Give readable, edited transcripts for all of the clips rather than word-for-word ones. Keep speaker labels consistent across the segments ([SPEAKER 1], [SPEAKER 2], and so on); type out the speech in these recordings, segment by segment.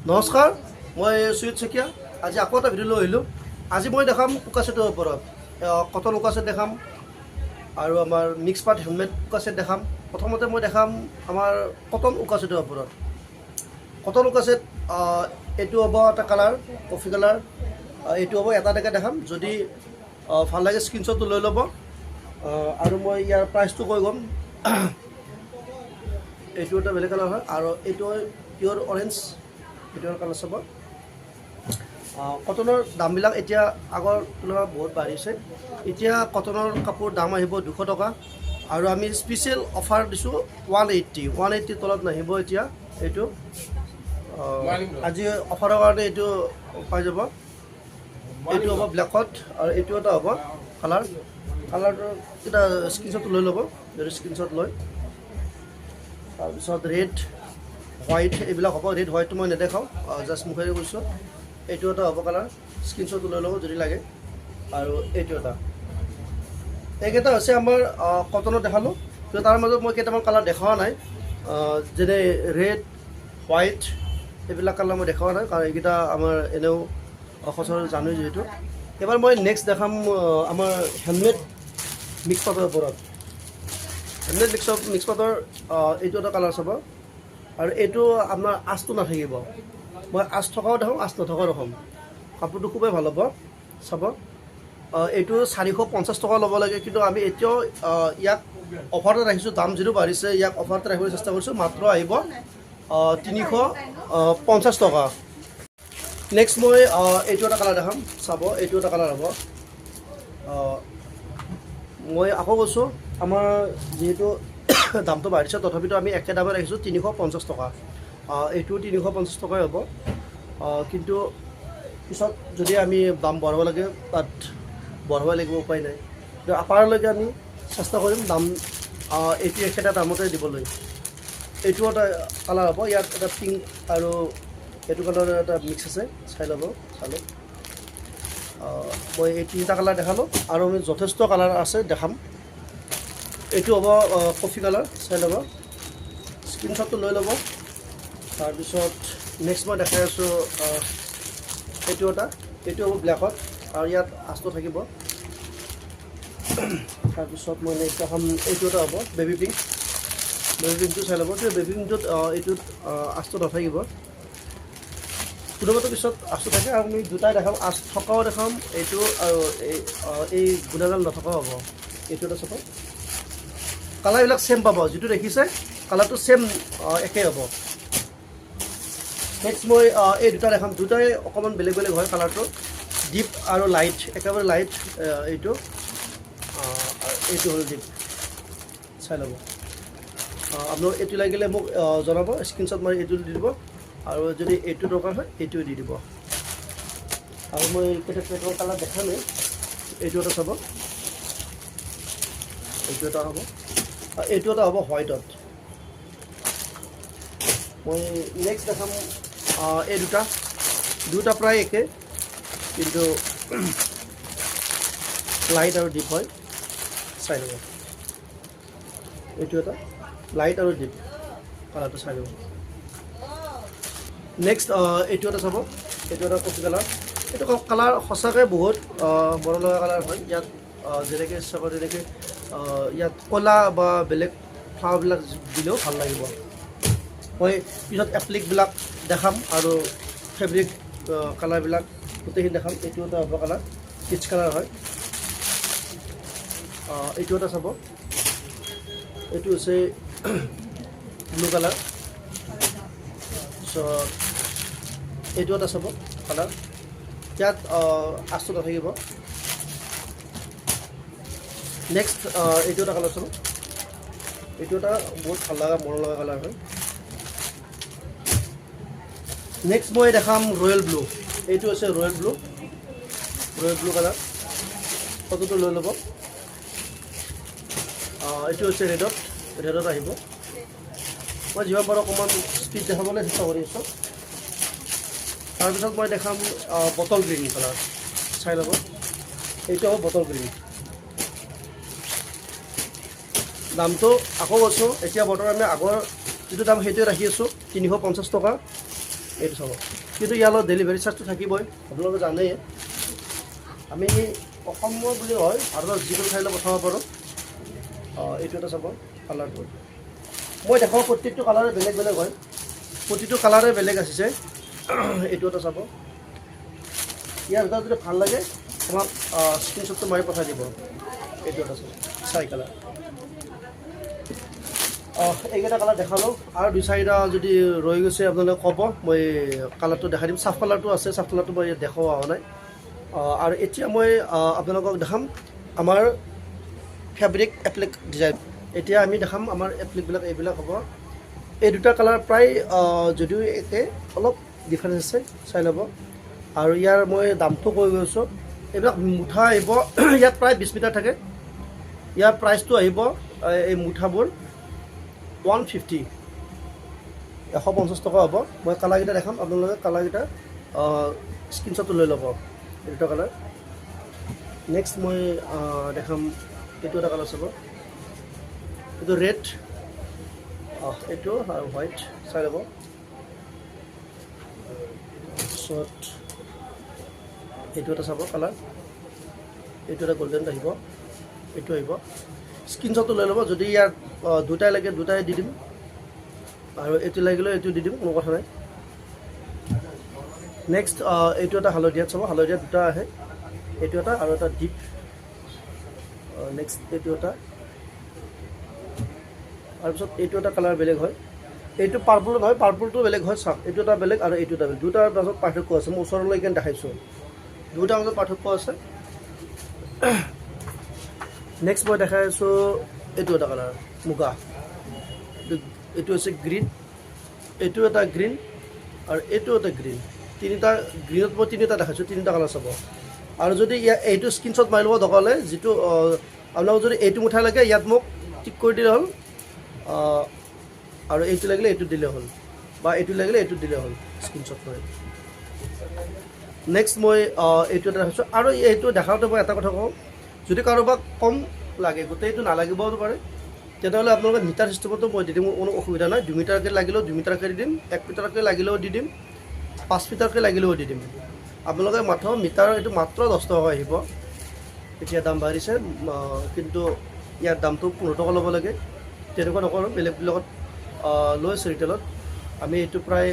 [SPEAKER 1] নমস্কাৰ, মই সুজিত শইকীয়া। আজি আকৌ এটা ভিডিঅ' লৈ আহিলোঁ। আজি মই দেখাম উকা ছেটৰ ওপৰত কটন উকা ছেট দেখাম আৰু আমাৰ মিক্স পাট হেণ্ডমেড উকা ছেট দেখাম। প্ৰথমতে মই দেখাম আমাৰ কটন উকা ছেটৰ ওপৰত। কটন উকা ছেট এইটো হ'ব এটা কালাৰ, কফি কালাৰ। এইটো হ'ব এটা এটাকৈ দেখাম। যদি ভাল লাগে স্ক্ৰীনশ্বটটো লৈ ল'ব। আৰু মই ইয়াৰ প্ৰাইচটো কৈ গ'ম। এইটো এটা বেলেগ কালাৰ হয় আৰু এইটো হয় পিয়'ৰ অৰেঞ্জ। এইটো কালাৰ চাব। কটনৰ দামবিলাক এতিয়া আগৰ তুলনাত বহুত বাঢ়িছে। এতিয়া কটনৰ কাপোৰ দাম আহিব 200 টকা আৰু আমি স্পেচিয়েল অফাৰ দিছোঁ 180 তলত নাহিব এতিয়া। এইটো আজি অফাৰৰ কাৰণে এইটো পাই যাব। এইটো হ'ব ব্লেকত আৰু এইটো এটা হ'ব কালাৰটো এটা স্ক্ৰীনশ্বট লৈ ল'ব যদি স্ক্ৰীনশ্বট লয়। তাৰপিছত ৰেড হোৱাইট এইবিলাক হ'ব। ৰেড হোৱাইটটো মই নেদেখাওঁ, জাষ্ট মুখেৰে কৈছোঁ। এইটো এটা হ'ব কালাৰ, স্ক্ৰীনশ্বটটো লৈ ল'ব যদি লাগে। আৰু এইটো এটা, এইকেইটা হৈছে আমাৰ কটনত দেখালোঁ। কিন্তু তাৰ মাজত মই কেইটামান কালাৰ দেখুওৱা নাই, যেনে ৰেড হোৱাইট এইবিলাক কালাৰ মই দেখুওৱা নাই, কাৰণ এইকেইটা আমাৰ এনেও সচৰাচৰ জানোৱেই যিহেতু। এইবাৰ মই নেক্সট দেখাম আমাৰ হেণ্ডমেড মিক্স পাটৰ ওপৰত। হেণ্ডমেড মিক্স পাটৰ এইটো এটা কালাৰ চাব। আৰু এইটো আপোনাৰ আঁচটো নাথাকিব। মই আঁচ থকাও দেখাম, আঁচ নথকাও দেখাম। কাপোৰটো খুবেই ভাল হ'ব চাব। এইটো 450 টকা ল'ব লাগে, কিন্তু আমি এতিয়াও ইয়াক অফাৰতে ৰাখিছোঁ। দাম যিটো বাঢ়িছে ইয়াক অফাৰতে ৰাখিবলৈ চেষ্টা কৰিছোঁ। মাত্ৰ আহিব 350 টকা। নেক্সট মই এইটো এটা কালাৰ দেখাম চাব। এইটো এটা কালাৰ হ'ব। মই আকৌ কৈছোঁ, আমাৰ যিহেতু দামটো বাঢ়িছে তথাপিতো আমি একে দামে ৰাখিছোঁ 350 টকা। এইটো 350 টকাই হ'ব। কিন্তু পিছত যদি আমি দাম বঢ়াব লাগে তাত বঢ়াবই লাগিব, উপায় নাই। কিন্তু আপাৰলৈকে আমি চেষ্টা কৰিম দাম এইটো একেটা দামতে দিবলৈ। এইটো এটা কালাৰ হ'ব। ইয়াত এটা পিংক আৰু এইটো কালাৰৰ এটা মিক্স আছে, চাই ল'ব চালে। মই এই তিনিটা কালাৰ দেখালোঁ আৰু আমি যথেষ্ট কালাৰ আছে দেখাম। এইটো হ'ব কফি কালাৰ, চাই ল'ব, স্ক্ৰীনশ্বটটো লৈ ল'ব। তাৰপিছত নেক্সট মই দেখাই আছোঁ এইটো হ'ব ব্লেকত আৰু ইয়াত আঁচটো থাকিব। তাৰপিছত মই নেক্সট দেখাম এইটো এটা হ'ব বেবী পিংকটো চাই ল'ব। কিন্তু বেবী পিংকটোত এইটোত আঁচটো নাথাকিব, কোনোবাটো পিছত আঁচটো থাকে। আৰু আমি দুটাই দেখাম, আঁচ থকাও দেখাম এইটো, আৰু এই গুণাডাল নথকাও হ'ব। এইটো এটা চাব। কালাৰবিলাক ছেম পাব, যিটো দেখিছে কালাৰটো ছেম একেই হ'ব। নেক্সট মই এই দুটা দেখাম। দুটাই অকণমান বেলেগ বেলেগ হয় কালাৰটো, ডিপ আৰু লাইট। একেবাৰে লাইট এইটো হ'ল ডিপ, চাই ল'ব। আপোনাক এইটো লাগিলে মোক জনাব, স্ক্ৰীনশ্বট মাৰি এইটো দি দিব। আৰু যদি এইটো দৰকাৰ হয় এইটোৱে দি দিব। আৰু মই কেইটা কালাৰ দেখামেই। এইটো এটা চাব, এইটো এটা হ'ব, এইটো এটা হ'ব হোৱাইটত। মই নেক্সট দেখাম এই দুটা প্ৰায় একে, কিন্তু লাইট আৰু ডিপ হয়, চাই ল'ব। এইটো এটা লাইট আৰু ডিপ কালাৰটো চাই ল'ব। নেক্সট এইটো এটা চাব। এইটো এটা কফি কালাৰ। এইটো কালাৰ সঁচাকৈ বহুত মৰম লগা কালাৰ হয়। ইয়াত যেনেকৈ চাব তেনেকৈ ইয়াত ক'লা বা বেলেগ ফ্লাৱাৰবিলাক দিলেও ভাল লাগিব। মই পিছত এপ্লিকবিলাক দেখাম আৰু ফেব্ৰিক কালাৰবিলাক গোটেইখিনি দেখাম। এইটো এটা হ'ব কালাৰ, পিচ কালাৰ হয়। এইটো এটা চাব। এইটো হৈছে ব্লু কালাৰ। চ' এইটো এটা চাব কালাৰ, ইয়াত আঁচটো নাথাকিব। নেক্সট এইটো এটা কালাৰ চাব। এইটো এটা বহুত ভাল লগা মৰম লগা কালাৰ হয়। নেক্সট মই দেখাম ৰয়েল ব্লু। এইটো হৈছে ৰয়েল ব্লু কালাৰ। ফটোটো লৈ ল'ব। এইটো হৈছে ৰেডত আহিব। মই যিমান পাৰোঁ অকণমান স্পীড দেখাবলৈ চেষ্টা কৰি আছোঁ। তাৰপিছত মই দেখাম বটল গ্ৰীণ কালাৰ, চাই ল'ব। এইটো হ'ব বটল গ্ৰীণ। দামটো আকৌ কৈছোঁ, এতিয়া বৰ্তমান আমি আগৰ যিটো দাম সেইটোৱে ৰাখি আছোঁ 350 টকা। এইটো চাব কিন্তু ইয়াৰ লগত ডেলিভাৰী চাৰ্জটো থাকিবই আপোনালোকে জানেই আমি অসমৰ বুলি হয় ভাৰতৰ যিকোনো ঠাইলৈ পঠাব পাৰোঁ এইটো এটা চাব কালাৰটো মই দেখাওঁ প্ৰত্যেকটো কালাৰে বেলেগ বেলেগ হয় প্ৰতিটো কালাৰে বেলেগ আহিছে এইটো এটা চাব ইয়াৰ ভিতৰত যদি ভাল লাগে তোমাক স্ক্ৰীনশ্বটটো মাৰি পঠাই দিব এইটো এটা চাব চাৰি কালাৰ এইকেইটা কালাৰ দেখালোঁ আৰু দুই চাৰিটা যদি ৰৈ গৈছে আপোনালোকে ক'ব মই কালাৰটো দেখাই দিম চাফ কালাৰটো আছে চাফ কালাৰটো মই ইয়াত দেখাব হোৱা নাই আৰু এতিয়া মই আপোনালোকক দেখাম আমাৰ ফেব্ৰিক এপ্লিক ডিজাইন এতিয়া আমি দেখাম আমাৰ এপ্লিকবিলাক এইবিলাক হ'ব এই দুটা কালাৰ প্ৰায় যদিও একে অলপ ডিফাৰেঞ্চ আছে চাই ল'ব আৰু ইয়াৰ মই দামটো কৈ গৈছোঁ এইবিলাক মুঠা আহিব ইয়াত প্ৰায় 20 মিটাৰ থাকে ইয়াৰ প্ৰাইচটো আহিব এই মুঠাবোৰ 150 150 টকা হ'ব মই কালাৰকেইটা দেখাম আপোনালোকে কালাৰকেইটা স্ক্ৰীনশ্বটটো লৈ ল'ব এই দুটা কালাৰ নেক্সট মই দেখাম এইটো এটা কালাৰ চাব এইটো ৰেড এইটো আৰু হোৱাইট চাই ল'ব তাৰপিছত এইটো এটা চাব কালাৰ এইটো এটা গল্ডেন আহিব এইটো আহিব স্ক্ৰীনশ্বটটো লৈ ল'ব যদি ইয়াৰ দুটাই লাগে দুটাই দি দিম আৰু এইটো লাগিলেও এইটো দি দিম কোনো কথা নাই নেক্সট এইটো এটা হালধীয়াত চাব হালধীয়া দুটা আহে এইটো এটা আৰু এটা ডিপ নেক্সট এইটো এটা তাৰপিছত এইটো এটা কালাৰ বেলেগ হয় এইটো পাৰ্পল নহয় পাৰ্পলটো বেলেগ হয় চাওক এইটো এটা বেলেগ আৰু এইটো এটা বেলেগ দুটাৰ মাজত পাৰ্থক্য আছে মই ওচৰলৈকে দেখাইছোঁ দুটাৰ মাজত পাৰ্থক্য আছে নেক্সট মই দেখাই আছোঁ এইটো এটা কালাৰ মুগা এইটো হৈছে গ্ৰীণ এইটো এটা গ্ৰীণ আৰু এইটো এটা গ্ৰীণ তিনিটা গ্ৰীণত মই তিনিটা দেখাইছোঁ তিনিটা কালাৰ চাব আৰু যদি এইটো স্ক্ৰীনশ্বট মাৰি ল'ব দৰকাৰ হ'লে যিটো আপোনালোকক যদি এইটো মুঠা লাগে ইয়াত মোক টিক কৰি দিলে হ'ল আৰু এইটো লাগিলে এইটো দিলে হ'ল বা এইটো লাগিলে এইটো দিলে হ'ল স্ক্ৰীনশ্বট কৰি নেক্সট মই এইটো এটা দেখাইছোঁ আৰু এইটো দেখাওঁতে মই এটা কথা কওঁ যদি কাৰোবাক কম লাগে গোটেইটো নালাগিবও পাৰে তেতিয়াহ'লে আপোনালোকে মিটাৰ চিষ্টেমতো মই দি দিম কোনো অসুবিধা নাই 2 মিটাৰকৈ লাগিলেও 2 মিটাৰকৈ দি দিম 1 মিটাৰকৈ লাগিলেও দি দিম 5 মিটাৰকৈ লাগিলেও দি দিম আপোনালোকে মাত্ৰ মিটাৰ এইটো মাত্ৰ 10 টকা আহিব এতিয়া দাম বাঢ়িছে কিন্তু ইয়াৰ দামটো 15 টকা ল'ব লাগে তেনেকুৱা নকৰোঁ বেলেগবিলাকত লৈ আছে ৰিটেইলত আমি এইটো প্ৰায়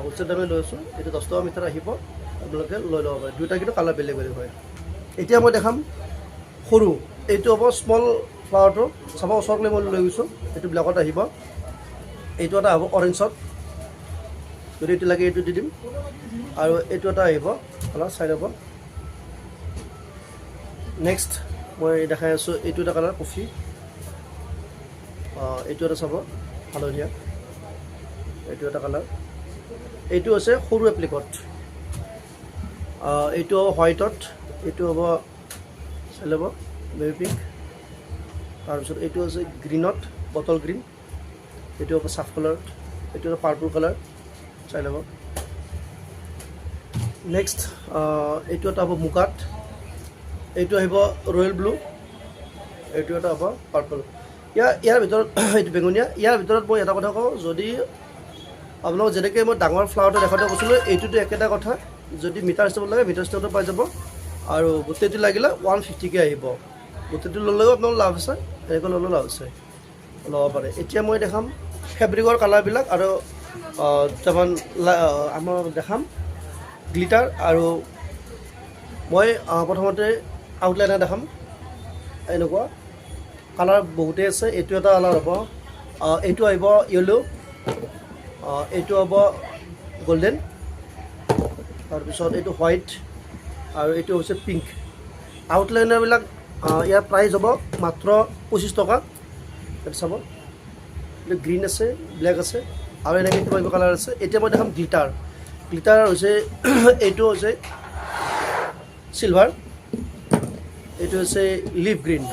[SPEAKER 1] হোলচেল দামে লৈ আছোঁ এইটো 10 টকা মিটাৰ আহিব আপোনালোকে লৈ ল'ব পাৰে দুটা কিন্তু কালাৰ বেলেগ বেলেগ হয় এতিয়া মই দেখাম সৰু এইটো হ'ব স্মল ফ্লাৱাৰটো চাব ওচৰলৈ মই লৈ গৈছোঁ এইটো ব্লেকত আহিব এইটো এটা হ'ব অৰেঞ্জত যদি এইটো লাগে এইটো দি দিম আৰু এইটো এটা আহিব কালাৰ চাই ল'ব নেক্সট মই দেখাই আছোঁ এইটো এটা কালাৰ কফি এইটো এটা চাব হালধীয়া এইটো এটা কালাৰ এইটো হৈছে সৰু এপ্লিকত এইটো হ'ব হোৱাইটত এইটো হ'ব চাই ল'ব বেবি পিংক তাৰপিছত এইটো হৈছে গ্ৰীণত বটল গ্ৰীণ এইটো হ'ব চাফ কালাৰত এইটো হ'ব পাৰ্পল কালাৰ চাই ল'ব নেক্সট এইটো এটা হ'ব মুগাত এইটো আহিব ৰয়েল ব্লু এইটো এটা হ'ব পাৰ্পল ইয়াৰ ভিতৰত এইটো বেঙুনীয়া ইয়াৰ ভিতৰত মই এটা কথা কওঁ যদি আপোনালোক যেনেকৈ মই ডাঙৰ ফ্লাৱাৰটো দেখাওঁতে কৈছিলোঁ এইটোতো একেটা কথা যদি মিটাৰ চিষ্টেমত লাগে মিটাৰ চিষ্টেমতো পাই যাব আৰু গোটেইটো লাগিলে 150কৈ আহিব গোটেইটো ল'লেও আপোনাৰ লাভ আছে এনেকৈ ল'লেও লাভ আছে ল'ব পাৰে এতিয়া মই দেখাম ফেব্ৰিকৰ কালাৰবিলাক আৰু দুটামান আমাৰ দেখাম গ্লিটাৰ আৰু মই প্ৰথমতে আউটলাইনাৰ দেখাম এনেকুৱা কালাৰ বহুতেই আছে এইটো এটা কালাৰ হ'ব এইটো আহিব য়েল্ল' এইটো হ'ব গল্ডেন তাৰপিছত এইটো হোৱাইট আৰু এইটো হৈছে পিংক আউটলাইনাৰবিলাক ইয়াৰ প্ৰাইচ হ'ব মাত্ৰ 25 টকা এইটো চাব এইটো গ্ৰীণ আছে ব্লেক আছে আৰু এনেকৈ কিবা কিবা কালাৰ আছে এতিয়া মই দেখাম গ্লিটাৰ গ্লিটাৰ হৈছে এইটো হৈছে চিলভাৰ এইটো হৈছে লিভ গ্ৰীণ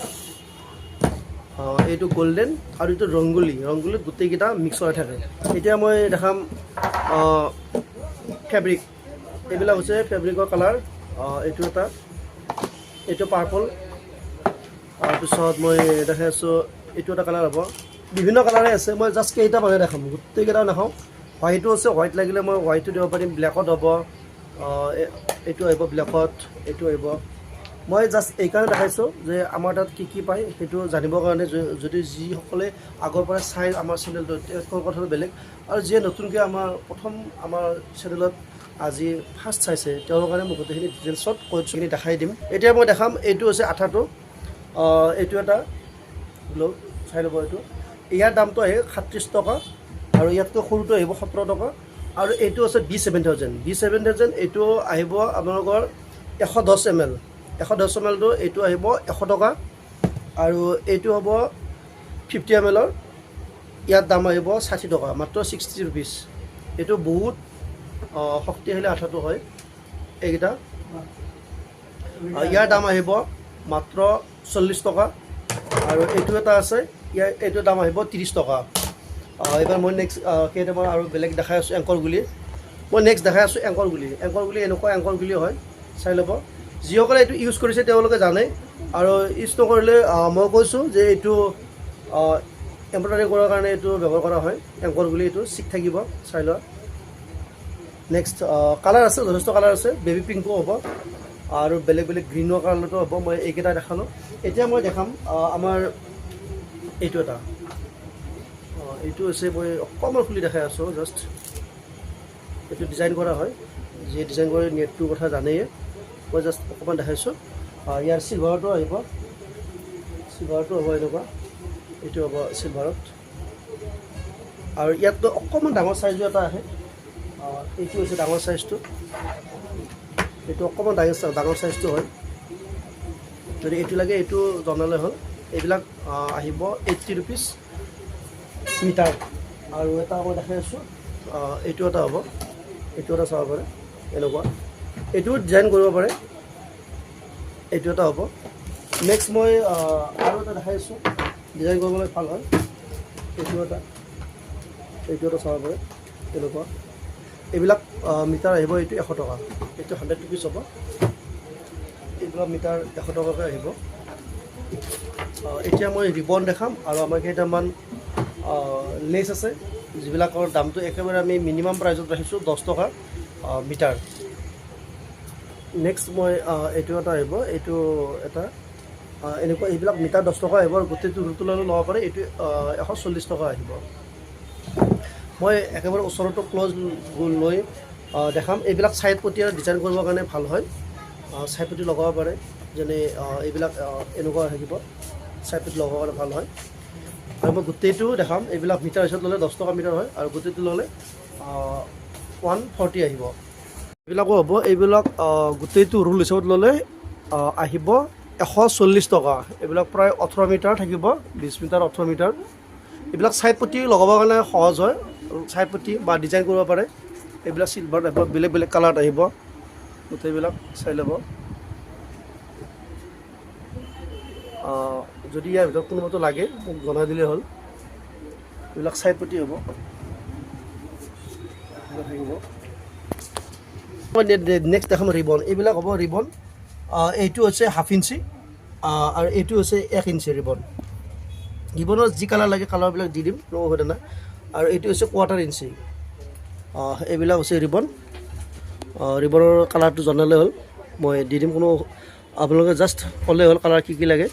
[SPEAKER 1] এইটো গোল্ডেন আৰু এইটো ৰংগোলী ৰংগোলীত গোটেইকেইটা মিক্স হৈ থাকে এতিয়া মই দেখাম ফেব্ৰিক এইবিলাক হৈছে ফেব্ৰিকৰ কালাৰ এইটো এটা এইটো পাৰ্পল তাৰপিছত মই দেখাই আছোঁ এইটো এটা কালাৰ হ'ব বিভিন্ন কালাৰে আছে মই জাষ্ট কেইটা মানে দেখাম গোটেইকেইটা নাখাওঁ হোৱাইটো আছে, হোৱাইট লাগিলে মই হোৱাইটো দিব পাৰিম, ব্লেকত হ'ব, এইটো আহিব ব্লেকত, এইটো আহিব। মই জাষ্ট এইকাৰণে দেখাইছোঁ যে আমাৰ তাত কি পায় সেইটো জানিবৰ কাৰণে, যদি যিসকলে আগৰ পৰা চাই আমাৰ চেনেলটো তেওঁলোকৰ কথাটো বেলেগ, আৰু যিয়ে নতুনকৈ প্ৰথম আমাৰ চেনেলত আজি ফাৰ্ষ্ট চাইছে তেওঁলোকৰ কাৰণে মই গোটেইখিনি ডিটেইলছত কৈছোঁখিনি দেখাই দিম। এতিয়া মই দেখাম, এইটো হৈছে আঠাটো, এইটো এটা বোলো চাই ল'ব। এইটো ইয়াৰ দামটো আহে 37 টকা, আৰু ইয়াতকৈ সৰুটো আহিব 17 টকা, আৰু এইটো আছে B7000। B7000 এইটো আহিব আপোনালোকৰ 110 ml। 110 mlটো এইটো আহিব 100 টকা, আৰু এইটো হ'ব 50 ml, ইয়াৰ দাম আহিব 60 টকা, মাত্ৰ 60 rupees। এইটো বহুত শক্তিশালী আঠাটো হয় এইকেইটা। ইয়াৰ দাম আহিব মাত্ৰ 40 টকা, আৰু এইটো এটা আছে, এইটো দাম আহিব 30 টকা। এইবাৰ মই নেক্সট কেইটামান আৰু বেলেগ দেখাই আছোঁ এংকৰ গুলি। মই নেক্সট দেখাই আছোঁ এংকৰ গুলি। এংকৰ গুলি এনেকুৱা এংকৰ গুলি হয়, চাই ল'ব। যিসকলে এইটো ইউজ কৰিছে তেওঁলোকে জানে, আৰু ইউজ নকৰিলে মই কৈছোঁ যে এইটো এম্ব্ৰইডাৰী কৰাৰ কাৰণে এইটো ব্যৱহাৰ কৰা হয়। এংকৰ গুলি এইটো চিক থাকিব, চাই লোৱা। নেক্সট কালাৰ আছে, যথেষ্ট কালাৰ আছে, বেবী পিংকো হ'ব, আৰু বেলেগ বেলেগ গ্ৰীণৰ কালাৰতো হ'ব। মই এইকেইটা দেখালোঁ। এতিয়া মই দেখাম আমাৰ এইটো এটা, এইটো হৈছে, মই অকণমান খুলি দেখাই আছোঁ জাষ্ট। এইটো ডিজাইন কৰা হয়, যিয়ে ডিজাইন কৰে নেটটোৰ কথা জানেই, মই জাষ্ট অকণমান দেখাইছোঁ। ইয়াৰ চিলভাৰটো আহিব, চিলভাৰটো হ'ব এনেকুৱা, এইটো হ'ব চিলভাৰত, আৰু ইয়াতকৈ অকণমান ডাঙৰ চাইজো এটা আহে, এইটো হৈছে ডাঙৰ চাইজটো, এইটো অকণমান ডাঙৰ চাইজটো হয়। যদি এইটো লাগে এইটো জনালে হ'ল। এইবিলাক আহিব 80 rupees মিটাৰ। আৰু এটা মই দেখাই আছোঁ, এইটো এটা হ'ব, এইটো এটা চাব পাৰে এনেকুৱা, এইটোও ডিজাইন কৰিব পাৰে, এইটো এটা হ'ব। নেক্সট মই আৰু এটা দেখাই আছোঁ, ডিজাইন কৰিবলৈ ভাল হয়, এইটো এটা চাব পাৰে এনেকুৱা। এইবিলাক মিটাৰ আহিব, এইটো 100 টকা, এইটো 100 rupees হ'ব। এইবিলাক মিটাৰ 100 টকাকৈ আহিব। এতিয়া মই ৰিবন দেখাম, আৰু আমাৰ কেইটামান লেচ আছে, যিবিলাকৰ দামটো একেবাৰে আমি মিনিমাম প্ৰাইজত ৰাখিছোঁ 10 টকা মিটাৰ। নেক্সট মই এইটো এটা আহিব, এইটো এটা এনেকুৱা, এইবিলাক মিটাৰ 10 টকা আহিব, আৰু গোটেইটো ৰুটো ল'ব পাৰে, এইটো 140 টকা আহিব। মই একেবাৰে ওচৰতো ক্লজ লৈ দেখাম। এইবিলাক ছাইড পটিয়াৰ ডিজাইন কৰিবৰ কাৰণে ভাল হয়, ছাইড পটি লগাব পাৰে, যেনে এইবিলাক এনেকুৱা থাকিব, ছাইড পটি লগাবৰ কাৰণে ভাল হয়। আৰু মই গোটেইটো দেখাম। এইবিলাক মিটাৰ হিচাপত ল'লে 10 টকা মিটাৰ হয়, আৰু গোটেইটো ল'লে 140 আহিব। এইবিলাকো হ'ব, এইবিলাক গোটেইটো ৰোল হিচাপত ল'লে আহিব 140 টকা। এইবিলাক প্ৰায় 18 মিটাৰ থাকিব, 20 মিটাৰ 18 মিটাৰ। এইবিলাক ছাইড পটি লগাবৰ কাৰণে সহজ হয়, ছাইড পটি বা ডিজাইন কৰিব পাৰে। এইবিলাক চিলভাৰ টাইপৰ বেলেগ বেলেগ কালাৰত আহিব, গোটেইবিলাক চাই ল'ব। যদি ইয়াৰ ভিতৰত কোনোবাটো লাগে মোক জনাই দিলেই হ'ল। এইবিলাক ছাইড পটি হ'ব, থাকিব। নেক্সট দেখাম ৰিবন। এইবিলাক হ'ব ৰিবন, এইটো হৈছে 1/2 ইঞ্চি, আৰু এইটো হৈছে 1 ইঞ্চি ৰিবন। ৰিবনৰ যি কালাৰ লাগে কালাৰবিলাক দি দিম, কোনো অসুবিধা নাই। আৰু এইটো হৈছে 1/4 ইঞ্চি। এইবিলাক হৈছে ৰিবন। ৰিবনৰ কালাৰটো জনালে হ'ল, মই দি দিম, কোনো আপোনালোকে জাষ্ট ক'লে হ'ল কালাৰ কি লাগে।